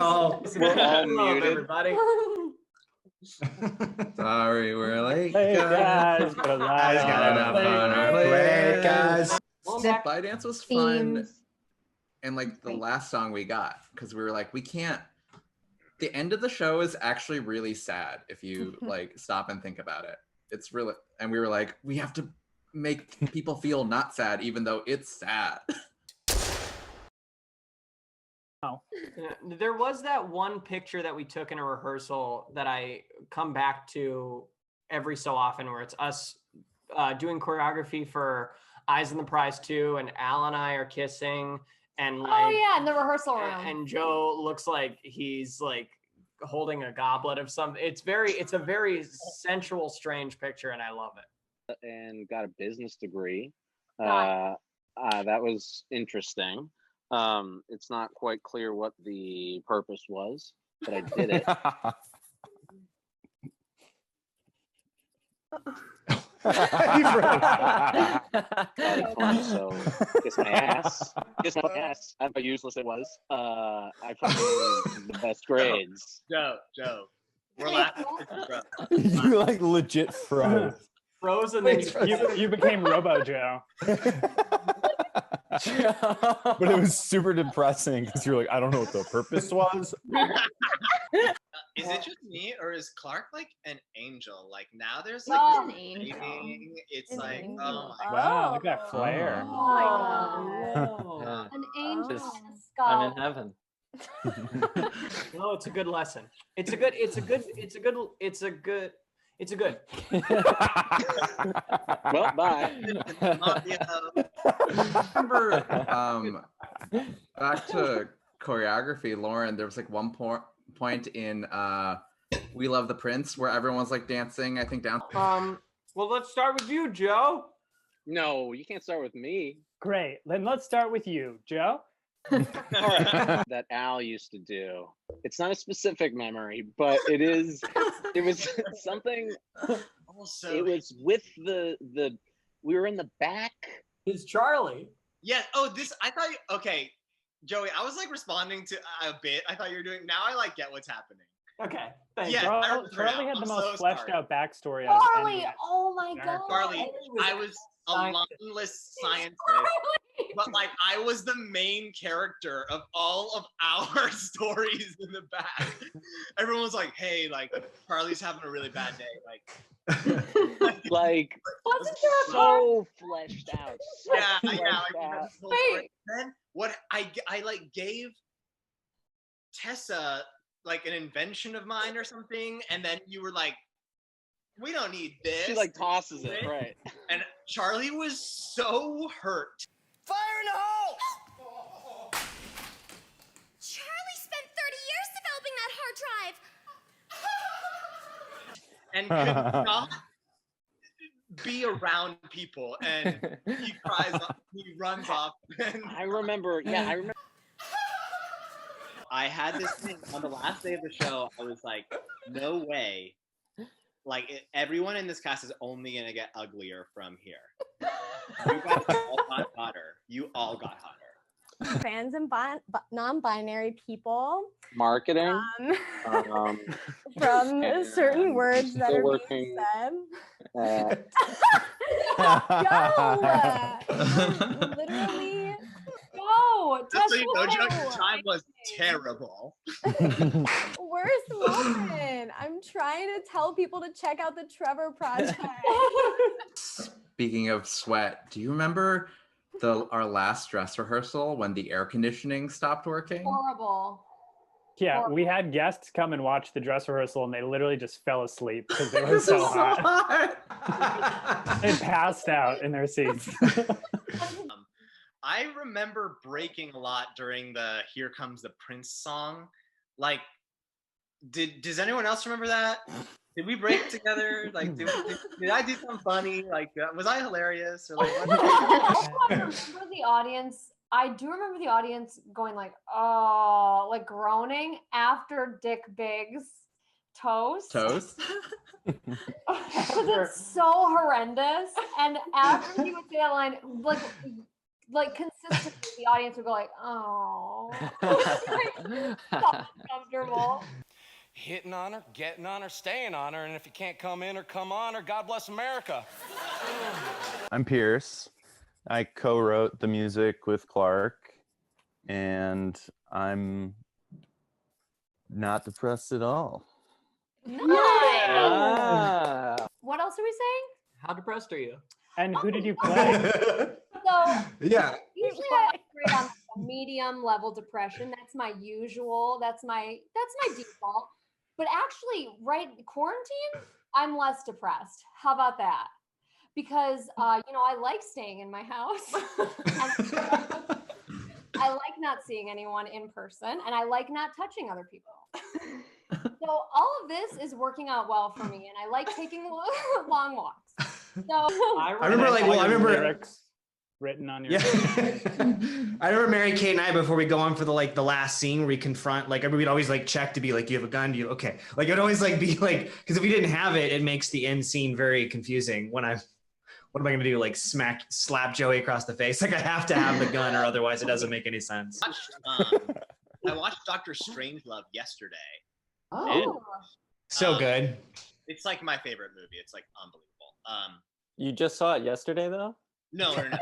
Oh, we're all muted. Everybody. Sorry, we're late, Hey guys. guys, got up on our plate, guys. Spy Dance was fun, and like the last song we got, because we were like, we can't. The end of the show is actually really sad if you like stop and think about it. It's really, and we were like, we have to make people feel not sad, even though it's sad. Oh. There was that one picture that we took in a rehearsal that I come back to every so often, where it's us doing choreography for Eyes on the Prize 2, and Al and I are kissing, and like, oh yeah, in the rehearsal room. And Joe looks like he's like holding a goblet of something. It's a very sensual, strange picture, and I love it. And got a business degree. That was interesting. It's not quite clear what the purpose was, but I did it. So kiss my ass. Kiss my ass. How useless it was. I fucking the best grades. Joe. We're laughing. You like legit froze. Froze, and then You became Robo Joe. But it was super depressing because you're like, I don't know what the purpose was. Is it just me, or is Clark like an angel? Like now there's Like like an angel. it's An like, angel. oh my Wow, look at that flair. Oh my god. An angel Just- and a skull. I'm in heaven. No, it's a good lesson. It's a good. Well, bye. Remember, back to choreography, Lauren, there was like one point in We Love the Prince where everyone's like dancing, I think down. Well, let's start with you, Joe. No, you can't start with me. Great. Then let's start with you, Joe. That Al used to do. It's not a specific memory, but it was something. Also, It was with the we were in the back. It's Charlie. yeah. Oh, I thought. Okay, Joey, I was like responding to a bit. I thought you were doing. Now I like get what's happening. Okay, thanks. Yeah. I remember Charlie now. had the I'm most so fleshed sorry. out backstory out of Charlie, anyone. oh my god. Charlie, I was a mindless scientist, but like I was the main character of all of our stories in the back. Everyone was like, "Hey, like Charlie's having a really bad day." Like Wasn't there a so fleshed out. So Yeah. fleshed Like, out. this whole story. Then what I like gave Tessa like an invention of mine or something, and then you were like, "We don't need this." She like tosses it, right? And Charlie was so hurt. Fire in the hole! Charlie spent 30 years developing that hard drive. And could not be around people, and he runs off. And I remember. I had this thing on the last day of the show. I was like, no way. Like everyone in this cast is only gonna get uglier from here. You guys all got hotter. You all got hotter. Trans and non-binary people. Marketing. From certain words that are working, being said. Literally. No, Just so you know, Tessa, Joe, your time was terrible. Worst moment. I'm trying to tell people to check out the Trevor Project. Speaking of sweat, do you remember our last dress rehearsal when the air conditioning stopped working? horrible. Yeah, we had guests come and watch the dress rehearsal, and they literally just fell asleep because they were so hot. They passed out in their seats. I remember breaking a lot during the "Here Comes the Prince" song. Like, does anyone else remember that? Did we break together? Like, did I do something funny? Like, was I hilarious? Or like, I remember the audience. I do remember the audience going like, oh, like groaning after Dick Biggs' toast. Toast? Because it's so horrendous. And after he would say that line, like like consistently the audience would go like, oh, so uncomfortable. Hitting on her, getting on her, staying on her, and if you can't come in or come on her, God bless America. I'm Pierce. I co-wrote the music with Clark, and I'm not depressed at all. Nice. Ah. What else are we saying? How depressed are you? And who did you play? So Yeah. usually I operate on a medium level depression. That's my usual. That's my default. But actually, right, quarantine, I'm less depressed. How about that? Because I like staying in my house. I like not seeing anyone in person, and I like not touching other people. So all of this is working out well for me, and I like taking long walks. So I remember lyrics written on your. Yeah. I remember Mary Kate and I, before we go on for the last scene where we confront, like, we'd always like check to be like, do you have a gun? Do you okay? Like, it'd always like be like, because if we didn't have it, it makes the end scene very confusing. What am I gonna do? Like slap Joey across the face? Like, I have to have the gun, or otherwise it doesn't make any sense. I watched Dr. Strangelove yesterday. oh, So good. It's like my favorite movie. It's like unbelievable. You just saw it yesterday, though? No. It's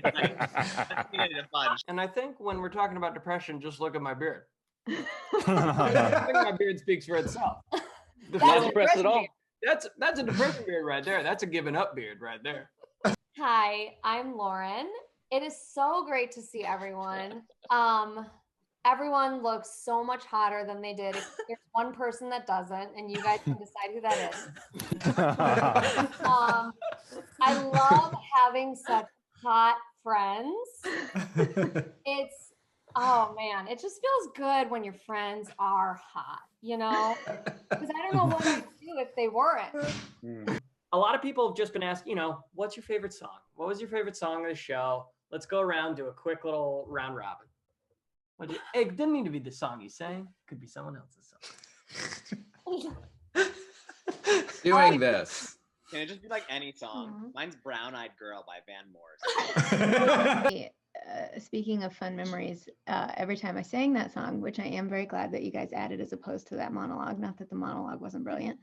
like, I've seen it a bunch. And I think when we're talking about depression, just look at my beard. I think my beard speaks for itself. Not depressed at all. That's a depression beard right there. That's a giving up beard right there. hi, I'm Lauren. It is so great to see everyone. Everyone looks so much hotter than they did. There's one person that doesn't, and you guys can decide who that is. I love having such hot friends. Oh man, it just feels good when your friends are hot, because I don't know what I'd do if they weren't. A lot of people have just been asked, what's your favorite song? What was your favorite song of the show? Let's go around, do a quick little round robin. It didn't need to be the song you sang. It could be someone else's song. Doing this. Can it just be like any song? Mhm. Mine's Brown Eyed Girl by Van Morrison. Speaking of fun memories, every time I sang that song, which I am very glad that you guys added as opposed to that monologue, not that the monologue wasn't brilliant.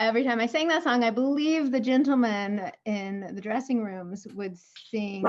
Every time I sang that song, I believe the gentlemen in the dressing rooms would sing,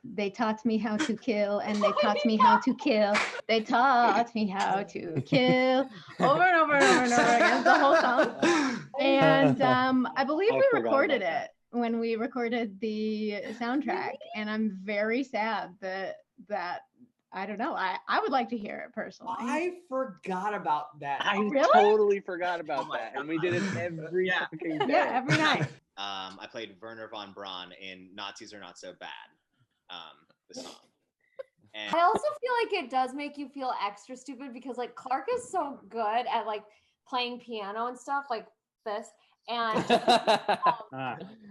they taught me how to kill, and they taught me how to kill. They taught me how to kill, over and over and over and over again, the whole song. And I believe we recorded it when we recorded the soundtrack. And I'm very sad that I don't know. I would like to hear it personally. I forgot about that. I Really? totally forgot about that. And we did it every fucking day. Yeah, every night. I played Werner von Braun in Nazis Are Not So Bad, the song. And I also feel like it does make you feel extra stupid because like Clark is so good at like playing piano and stuff like this. And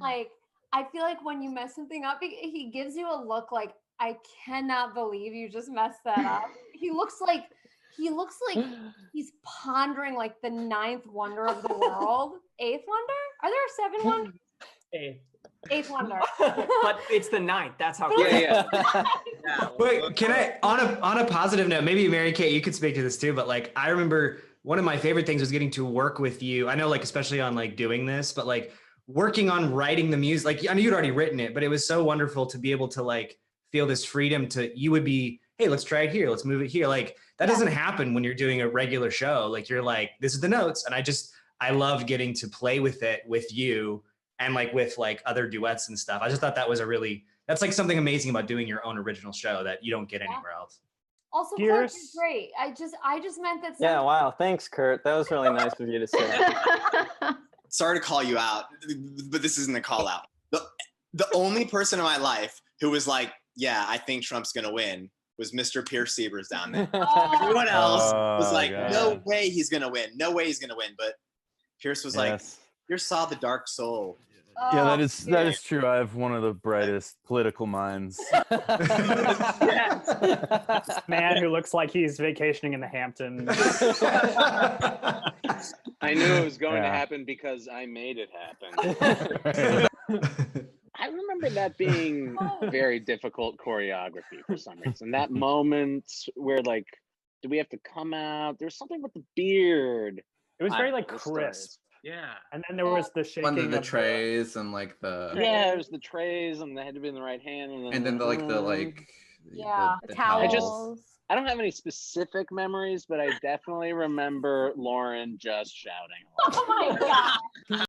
like, I feel like when you mess something up, he gives you a look like, I cannot believe you just messed that up. He looks like he's pondering like the 9th wonder of the world. 8th wonder? Are there 7 wonders? 8th wonder. But it's the 9th. That's how. Yeah. But can I, on a positive note, maybe Mary Kate, you could speak to this too, but like, I remember one of my favorite things was getting to work with you. I know, like, especially on like doing this, but like working on writing the music, like I knew you'd already written it, but it was so wonderful to be able to like feel this freedom you would be, hey, let's try it here. Let's move it here. Like that doesn't happen when you're doing a regular show. Like you're like, this is the notes. And I love getting to play with it with you and like with like other duets and stuff. I just thought that was that's like something amazing about doing your own original show that you don't get anywhere else. Also, Clark is great. I just meant that. Yeah, wow. Thanks, Kurt. That was really nice of you to say. Sorry to call you out, but this isn't a call out. The only person in my life who was like, yeah, I think Trump's going to win was Mr. Pierce Sievers down there. Everyone else was like, no way he's going to win. No way he's going to win. But Pierce was like, Pierce saw the dark soul. Yeah, that is true. I have one of the brightest political minds. Man who looks like he's vacationing in the Hamptons. I knew it was going to happen because I made it happen. I remember remember that being very difficult choreography for some reason. That moment where like, do we have to come out? There's something with the beard. It was very I like don't know, the crisp. stories. Yeah. And then there was the shaking One of the of trays and like the Yeah, it was the trays and they had to be in the right hand. and then the towels. I don't have any specific memories, but I definitely remember Lauren just shouting. Oh my god.